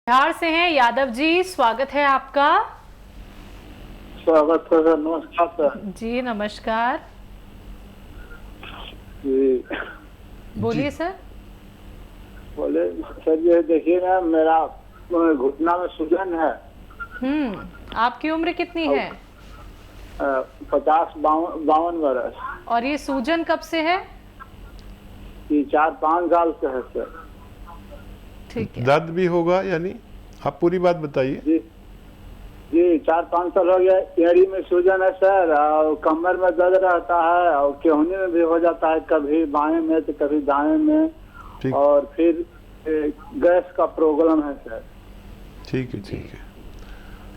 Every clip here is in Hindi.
बिहार से हैं यादव जी, स्वागत है आपका। स्वागत है सर। नमस्कार सर। जी नमस्कार, जी बोलिए सर। बोले सर, ये देखिए ना, मेरा घुटना में सूजन है। आपकी उम्र कितनी और है? 52 बरस। और ये सूजन कब से है? ये 4-5 साल से है सर। ठीक है। दर्द भी होगा यानी? आप पूरी बात बताइए। जी जी, 4-5 साल हो गया। एड़ी में सूजन है सर, और कमर में दर्द रहता है, और केहूनी में भी हो जाता है, कभी बाएं में तो कभी दाएं में। ठीक। और फिर गैस का प्रॉब्लम है सर। ठीक है, ठीक है।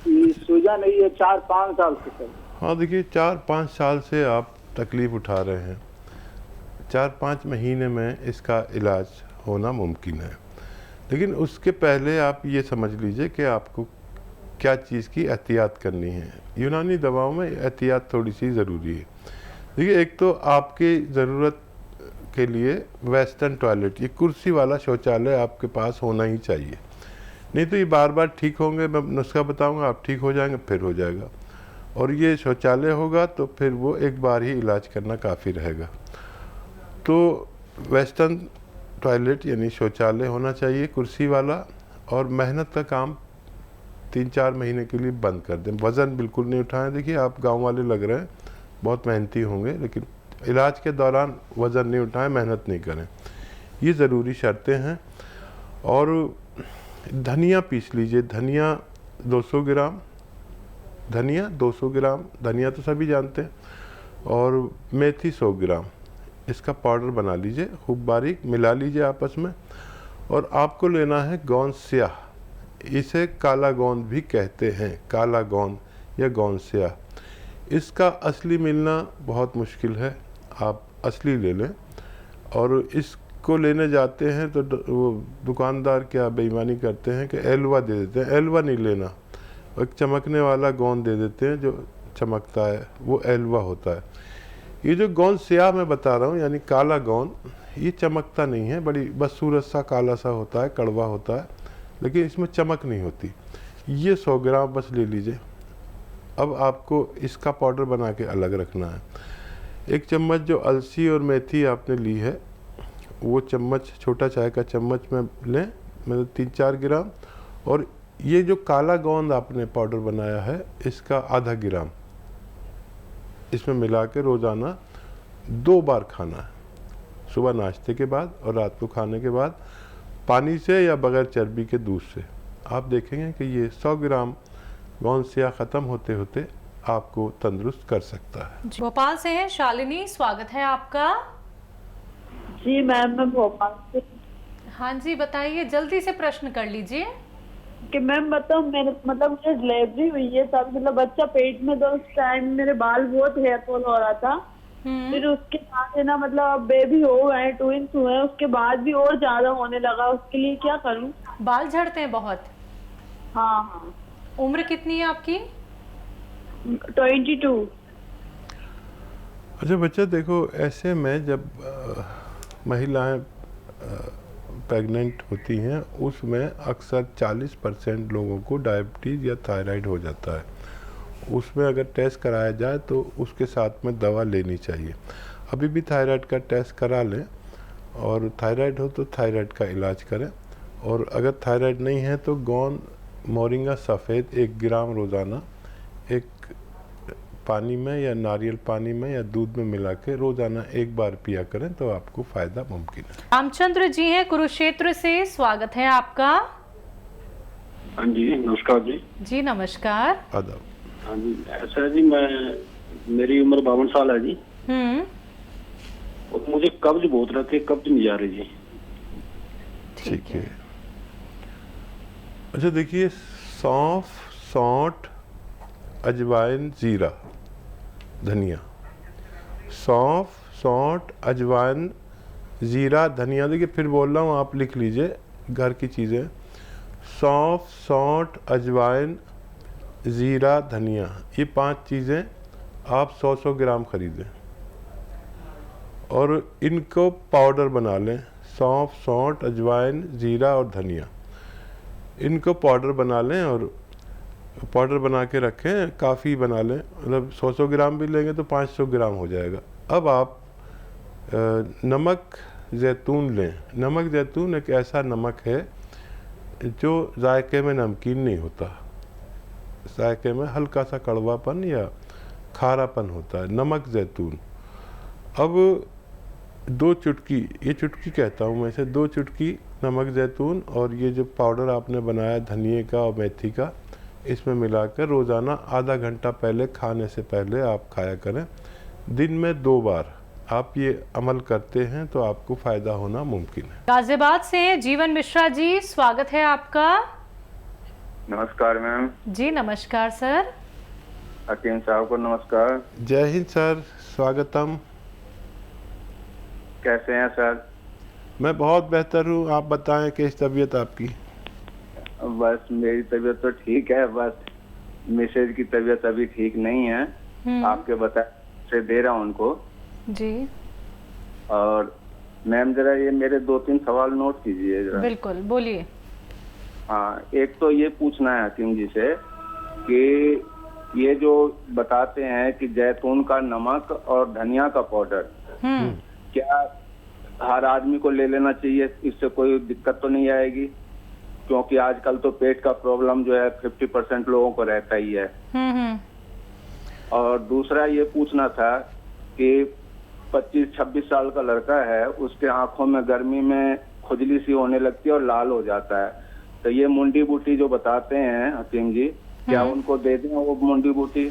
ये सूजन है, ये 4-5 साल से सर। हाँ देखिए, 4-5 साल से आप तकलीफ उठा रहे हैं। 4-5 महीने में इसका इलाज होना मुमकिन है, लेकिन उसके पहले आप ये समझ लीजिए कि आपको क्या चीज़ की एहतियात करनी है। यूनानी दवाओं में एहतियात थोड़ी सी ज़रूरी है। देखिए, एक तो आपकी ज़रूरत के लिए वेस्टर्न टॉयलेट, ये कुर्सी वाला शौचालय आपके पास होना ही चाहिए। नहीं तो ये बार बार ठीक होंगे, मैं नुस्खा बताऊंगा, आप ठीक हो जाएंगे, फिर हो जाएगा। और ये शौचालय होगा तो फिर वो एक बार ही इलाज करना काफ़ी रहेगा। तो वेस्टर्न टॉयलेट यानी शौचालय होना चाहिए कुर्सी वाला। और मेहनत का काम 3-4 महीने के लिए बंद कर दें। वज़न बिल्कुल नहीं उठाएं। देखिए, आप गांव वाले लग रहे हैं, बहुत मेहनती होंगे, लेकिन इलाज के दौरान वज़न नहीं उठाएं, मेहनत नहीं करें। ये ज़रूरी शर्तें हैं। और धनिया पीस लीजिए। धनिया 200 ग्राम, धनिया 200 ग्राम, धनिया तो सभी जानते हैं। और मेथी 100 ग्राम, इसका पाउडर बना लीजिए, खूब बारीक मिला लीजिए आपस में। और आपको लेना है गोंद स्याह, इसे काला गोंद भी कहते हैं, काला गोंद या गोंद स्याह। इसका असली मिलना बहुत मुश्किल है, आप असली ले लें। और इसको लेने जाते हैं तो वो दुकानदार क्या बेईमानी करते हैं कि एलवा दे देते हैं। एलवा नहीं लेना, एक चमकने वाला गोंद दे देते हैं जो चमकता है, वो एलवा होता है। ये जो गोंद स्याह मैं बता रहा हूँ यानी काला गोंद, ये चमकता नहीं है, बड़ी बदसूरत सा काला सा होता है, कड़वा होता है, लेकिन इसमें चमक नहीं होती। ये 100 ग्राम बस ले लीजिए। अब आपको इसका पाउडर बना के अलग रखना है। 1 चम्मच जो अलसी और मेथी आपने ली है, वो चम्मच, छोटा चाय का चम्मच में लें, मतलब 3-4 ग्राम। और ये जो काला गोंद आपने पाउडर बनाया है, इसका आधा ग्राम इसमें मिला के रोज़ाना 2 बार खाना है, सुबह नाश्ते के बाद और रात को खाने के बाद, पानी से या बगैर चर्बी के दूध से। आप देखेंगे कि ये 100 ग्राम गोंद स्याह ख़त्म होते होते आपको तंदुरुस्त कर सकता है। भोपाल से हैं शालिनी, स्वागत है आपका। जी मैम, मैं भोपाल से। हाँ जी, बताइए, जल्दी से प्रश्न कर लीजिए। कि मैम बताओ, मेरे मतलब मुझे डिलीवरी हुई है, तब मतलब बच्चा पेट में, तो उस टाइम मेरे बाल बहुत हेयर फॉल हो रहा था। फिर उसके बाद है ना, मतलब अब बेबी हो गए, ट्विंस हुए, उसके बाद भी और ज्यादा होने लगा। उसके लिए क्या करूं? बाल झड़ते हैं बहुत? हाँ हाँ। उम्र कितनी है आपकी? 22। अच्छा बच्चा, देखो, ऐसे में जब महिलाएं प्रेग्नेंट होती हैं, उसमें अक्सर 40% लोगों को डायबिटीज़ या थायराइड हो जाता है। उसमें अगर टेस्ट कराया जाए तो उसके साथ में दवा लेनी चाहिए। अभी भी थायराइड का टेस्ट करा लें, और थायराइड हो तो थायराइड का इलाज करें। और अगर थायराइड नहीं है तो गोंद मोरिंगा सफ़ेद 1 ग्राम रोज़ाना एक पानी में या नारियल पानी में या दूध में मिला के रोज़ाना 1 बार पिया करें तो आपको फ़ायदा मुमकिन है। रामचंद्र जी हैं कुरुक्षेत्र से, स्वागत है आपका। हाँ जी, नमस्कार जी। जी नमस्कार। आदाब। हाँ जी, ऐसा है जी, मेरी उम्र 52 साल है जी। और मुझे कब्ज बहुत रहती है, कब्ज नहीं जा रही जी। ठीक है। अच्छा देखिए, सौंफ, सौंठ, अजवाइन, जीरा, धनिया। सौंफ, सौंठ, अजवाइन, जीरा, धनिया। देखिए फिर बोल रहा हूँ, आप लिख लीजिए घर की चीज़ें। सौंफ, सौंठ, अजवाइन, ज़ीरा, धनिया, ये 5 चीज़ें आप 100-100 ग्राम खरीदें और इनको पाउडर बना लें। सौंफ, सौंठ, अजवाइन, ज़ीरा और धनिया, इनको पाउडर बना लें और पाउडर बना के रखें, काफ़ी बना लें, मतलब 100 ग्राम भी लेंगे तो 500 ग्राम हो जाएगा। अब आप नमक जैतून लें। नमक जैतून एक ऐसा नमक है जो जायके में नमकीन नहीं होता, जायके में हल्का सा कड़वापन या खारापन होता है, नमक जैतून। अब 2 चुटकी, ये चुटकी कहता हूँ मैं इसे, 2 चुटकी नमक जैतून और ये जो पाउडर आपने बनाया धनिए का और मेथी का, इसमें मिलाकर रोज़ाना आधा घंटा पहले खाने से पहले आप खाया करें। दिन में 2 बार आप ये अमल करते हैं तो आपको फ़ायदा होना मुमकिन है। गाजियाबाद से जीवन मिश्रा जी, स्वागत है आपका। नमस्कार मैम। जी नमस्कार सर। हकीम साहब को नमस्कार। जय हिंद सर, स्वागतम। कैसे हैं सर? मैं बहुत बेहतर हूँ, आप बताएं कैसी तबीयत आपकी? बस मेरी तबीयत तो ठीक है, बस मिसेज की तबीयत अभी ठीक नहीं है। आपके बता से दे रहा हूँ उनको जी। और मैम जरा ये मेरे 2-3 सवाल नोट कीजिए जरा। बिल्कुल, बोलिए। हाँ, एक तो ये पूछना है हकीम जी से कि ये जो बताते हैं कि जैतून का नमक और धनिया का पाउडर, क्या हर आदमी को ले लेना चाहिए? इससे कोई दिक्कत तो नहीं आएगी? क्योंकि आजकल तो पेट का प्रॉब्लम जो है 50% लोगों को रहता ही है। और दूसरा ये पूछना था कि 25-26 साल का लड़का है, उसके आंखों में गर्मी में खुजली सी होने लगती है और लाल हो जाता है, तो ये मुंडी बूटी जो बताते हैं हकीम जी, क्या उनको दे दें वो मुंडी बूटी?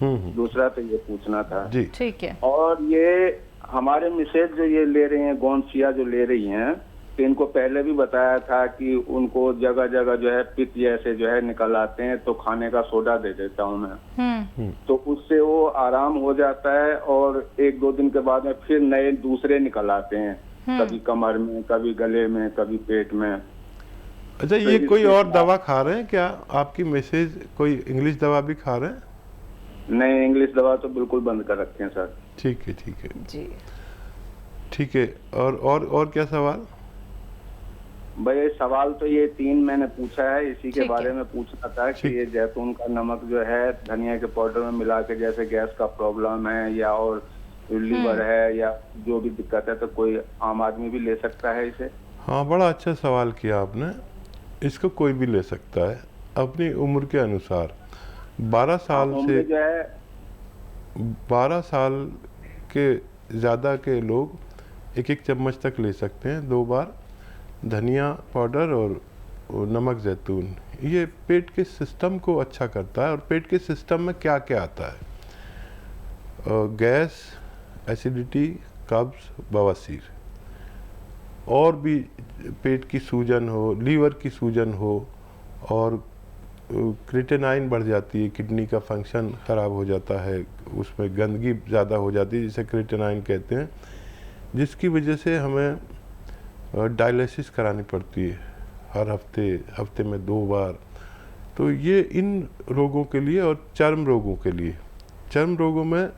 दूसरा तो ये पूछना था जी। ठीक है। और ये हमारे मिसेज जो ये ले रही हैं गोंदसिया जो ले रही हैं, तो इनको पहले भी बताया था कि उनको जगह जगह जो है पित्त जैसे जो है निकल आते हैं, तो खाने का सोडा दे देता हूँ मैं, तो उससे वो आराम हो जाता है और 1-2 दिन के बाद में फिर नए दूसरे निकल आते हैं, कभी कमर में, कभी गले में, कभी पेट में। अच्छा, ये कोई और दवा खा रहे हैं क्या आपकी मिसेज? कोई इंग्लिश दवा भी खा रहे हैं? नहीं, इंग्लिश दवा तो बिल्कुल बंद कर रखे हैं सर। ठीक है, ठीक है जी। ठीक है। और क्या सवाल? भाई सवाल तो ये 3 मैंने पूछा है, इसी के ठीक बारे है। में पूछना था कि ये जैतून का नमक जो है धनिया के पाउडर में मिला के, जैसे गैस का प्रॉब्लम है या और लीवर है या जो भी दिक्कत है, तो कोई आम आदमी भी ले सकता है इसे? हाँ, बड़ा अच्छा सवाल किया आपने। इसको कोई भी ले सकता है अपनी उम्र के अनुसार। 12 साल से जो है 12 साल के ज़्यादा के लोग 1-1 चम्मच तक ले सकते हैं 2 बार। धनिया पाउडर और नमक जैतून ये पेट के सिस्टम को अच्छा करता है। और पेट के सिस्टम में क्या क्या आता है? गैस, एसिडिटी, कब्ज, बवासीर, और भी पेट की सूजन हो, लीवर की सूजन हो, और क्रिएटिनाइन बढ़ जाती है, किडनी का फंक्शन ख़राब हो जाता है, उसमें गंदगी ज़्यादा हो जाती है जिसे क्रिएटिनाइन कहते हैं, जिसकी वजह से हमें डायलिसिस करानी पड़ती है हर हफ्ते में 2 बार। तो ये इन रोगों के लिए और चर्म रोगों के लिए, चर्म रोगों में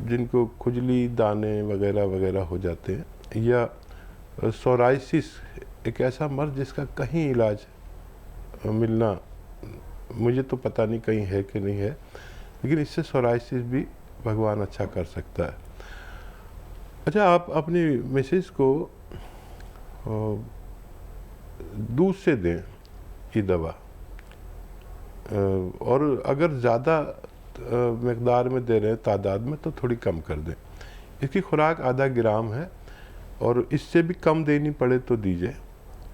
जिनको खुजली, दाने वगैरह वगैरह हो जाते हैं, या सोराइसिस एक ऐसा मर्ज जिसका कहीं इलाज मिलना, मुझे तो पता नहीं कहीं है कि नहीं है, लेकिन इससे सोराइसिस भी भगवान अच्छा कर सकता है। अच्छा, आप अपनी मिसेज को दूध से दें ये दवा, और अगर ज़्यादा मकदार में दे रहे हैं, तादाद में, तो थोड़ी कम कर दें। इसकी खुराक आधा ग्राम है और इससे भी कम देनी पड़े तो दीजिए।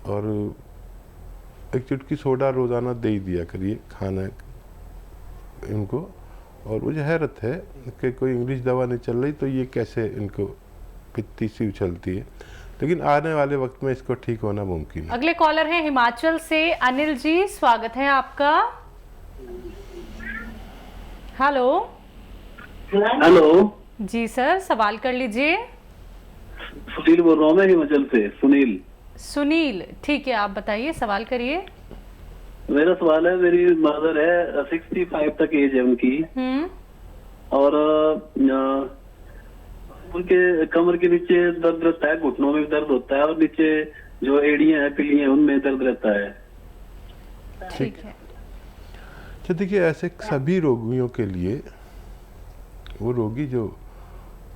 और 1 चुटकी सोडा रोज़ाना दे ही दिया करिए खाना इनको। और मुझे हैरत है कि कोई इंग्लिश दवा नहीं चल रही तो ये कैसे इनको पित्ती सी उछलती है, लेकिन आने वाले वक्त में इसको ठीक होना मुमकिन है। अगले कॉलर हैं हिमाचल से अनिल जी, स्वागत है आपका। हेलो। हेलो जी सर, सवाल कर लीजिए। सुनील बोल रहा हूँ मैं हिमाचल से। सुनील, ठीक है, आप बताइए, सवाल करिए। मेरा सवाल है, मेरी मदर है 65 तक एज है उनकी, और उनके कमर के नीचे दर्द रहता है, घुटनों में भी दर्द होता है, और नीचे जो एड़ियां हैं, पिलियां, उनमें दर्द रहता है। ठीक है। तो देखिए, ऐसे सभी रोगियों के लिए, वो रोगी जो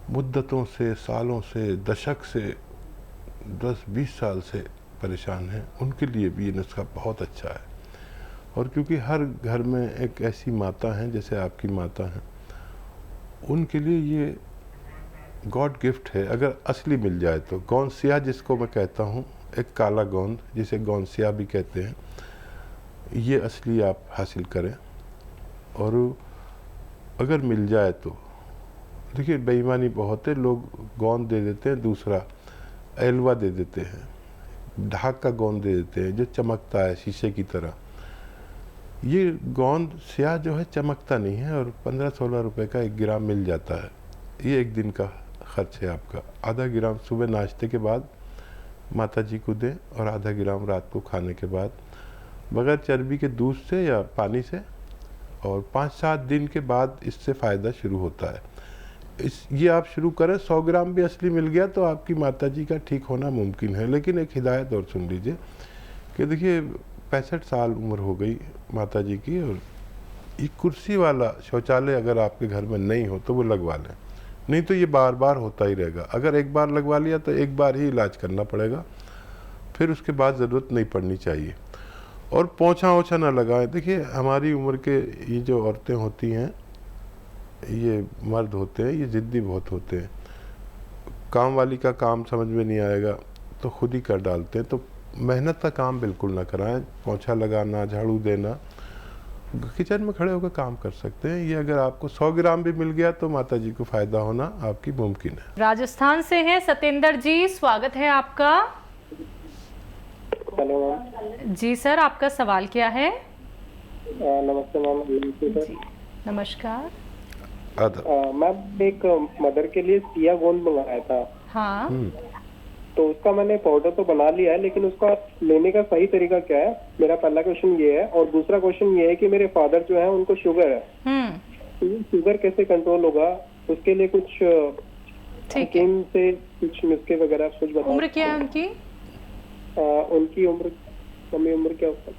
मुद्दतों से, सालों से, दशक से, 10-20 साल से परेशान हैं, उनके लिए भी ये नुस्खा बहुत अच्छा है। और क्योंकि हर घर में एक ऐसी माता हैं जैसे आपकी माता हैं, उनके लिए ये गॉड गिफ्ट है अगर असली मिल जाए तो। गोंद सिया जिसको मैं कहता हूँ, एक काला गोंद जिसे गोंद सिया भी कहते हैं, ये असली आप हासिल करें। और अगर मिल जाए तो देखिए, बेईमानी बहुत है, लोग गोंद दे देते हैं, दूसरा एलवा दे देते हैं, ढाक का गोंद दे देते हैं जो चमकता है शीशे की तरह। ये गोंद स्याह जो है चमकता नहीं है और 15-16 रुपए का 1 ग्राम मिल जाता है। ये 1 दिन का खर्च है आपका। आधा ग्राम सुबह नाश्ते के बाद माता जी को दें और आधा ग्राम रात को खाने के बाद, बगैर चर्बी के दूध से या पानी से, और 5-7 दिन के बाद इससे फ़ायदा शुरू होता है। ये आप शुरू करें। 100 ग्राम भी असली मिल गया तो आपकी माता जी का ठीक होना मुमकिन है। लेकिन एक हिदायत और सुन लीजिए कि देखिए, 65 साल उम्र हो गई माता जी की, और ये कुर्सी वाला शौचालय अगर आपके घर में नहीं हो तो वो लगवा लें, नहीं तो ये बार बार होता ही रहेगा। अगर एक बार लगवा लिया तो एक बार ही इलाज करना पड़ेगा, फिर उसके बाद ज़रूरत नहीं पड़नी चाहिए। और पोंछा ओछा ना लगाएं। देखिए, हमारी उम्र के ये जो औरतें होती हैं, ये मर्द होते हैं, ये ज़िद्दी बहुत होते हैं। काम वाली का काम समझ में नहीं आएगा तो खुद ही कर डालते हैं। तो मेहनत का काम बिल्कुल ना कराएं। पोंछा लगाना, झाड़ू देना, किचन में खड़े होकर काम कर सकते हैं। ये अगर आपको 100 ग्राम भी मिल गया तो माता जी को फ़ायदा होना आपकी मुमकिन है। राजस्थान से हैं सत्येंद्र जी, स्वागत है आपका। Hello ma'am. जी सर, आपका सवाल क्या है? नमस्ते मैम। जी नमस्कार। मैम, एक मदर के लिए सिया गोंद मंगाया था। हाँ। तो उसका मैंने पाउडर तो बना लिया है, लेकिन उसका लेने का सही तरीका क्या है, मेरा पहला क्वेश्चन ये है। और दूसरा क्वेश्चन ये है कि मेरे फादर जो है उनको शुगर है, तो शुगर कैसे कंट्रोल होगा, उसके लिए कुछ हकीम से कुछ नुस्खे वगैरह कुछ बताओ। उम्र क्या है उनकी? उनकी उम्र, मम्मी उम्र क्या होता है,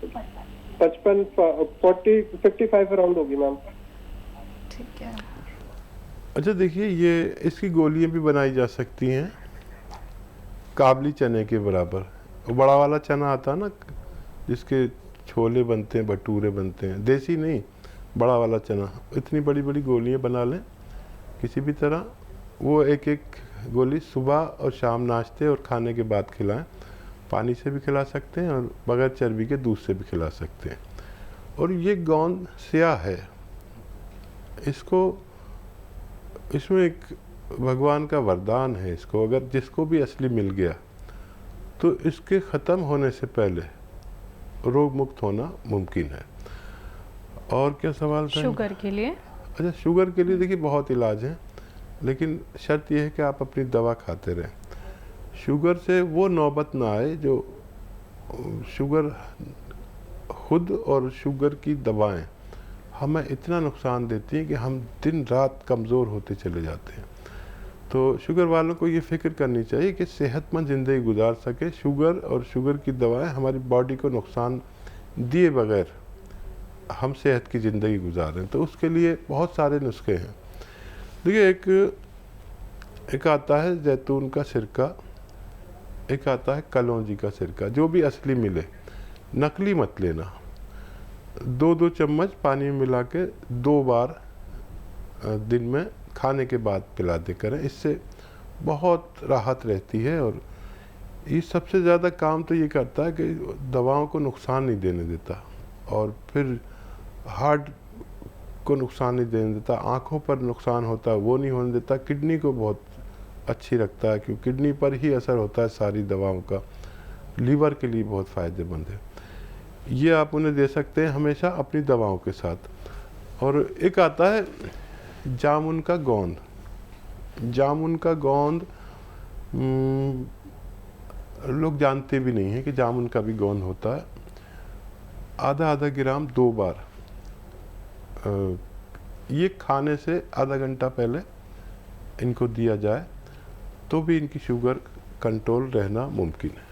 55 अराउंड होगी मैम। ठीक है। अच्छा देखिए, ये इसकी गोलियां भी बनाई जा सकती हैं काबली चने के बराबर। बड़ा वाला चना आता है ना, जिसके छोले बनते हैं, भटूरे बनते हैं, देसी नहीं, बड़ा वाला चना। इतनी बड़ी बड़ी गोलियां बना लें किसी भी तरह। वो एक एक गोली सुबह और शाम नाश्ते और खाने के बाद खिलाएं। पानी से भी खिला सकते हैं और बगैर चर्बी के दूध से भी खिला सकते हैं। और ये गोंद स्याह है, इसमें एक भगवान का वरदान है। इसको अगर जिसको भी असली मिल गया तो इसके ख़त्म होने से पहले रोग मुक्त होना मुमकिन है। और क्या सवाल था? शुगर के लिए? अच्छा, शुगर के लिए देखिए बहुत इलाज है, लेकिन शर्त यह है कि आप अपनी दवा खाते रहें। शुगर से वो नौबत ना आए जो शुगर खुद और शुगर की दवाएं हमें इतना नुकसान देती हैं कि हम दिन रात कमज़ोर होते चले जाते हैं। तो शुगर वालों को ये फ़िक्र करनी चाहिए कि सेहतमंद ज़िंदगी गुजार सके। शुगर और शुगर की दवाएं हमारी बॉडी को नुकसान दिए बगैर हम सेहत की ज़िंदगी गुजारें, तो उसके लिए बहुत सारे नुस्खे हैं। देखिए, एक आता है जैतून का सिरका, एक आता है कलौंजी का सिरका। जो भी असली मिले, नकली मत लेना। 2-2 चम्मच पानी में मिला के 2 बार दिन में खाने के बाद पिला दे करें। इससे बहुत राहत रहती है। और ये सबसे ज़्यादा काम तो ये करता है कि दवाओं को नुकसान नहीं देने देता, और फिर हार्ट को नुकसान नहीं देने देता, आँखों पर नुकसान होता है वो नहीं होने देता, किडनी को बहुत अच्छी रखता है क्योंकि किडनी पर ही असर होता है सारी दवाओं का। लीवर के लिए बहुत फ़ायदेमंद है। ये आप उन्हें दे सकते हैं हमेशा अपनी दवाओं के साथ। और एक आता है जामुन का गोंद। जामुन का गोंद लोग जानते भी नहीं हैं कि जामुन का भी गोंद होता है। आधा ग्राम 2 बार ये खाने से आधा घंटा पहले इनको दिया जाए तो भी इनकी शुगर कंट्रोल रहना मुमकिन है।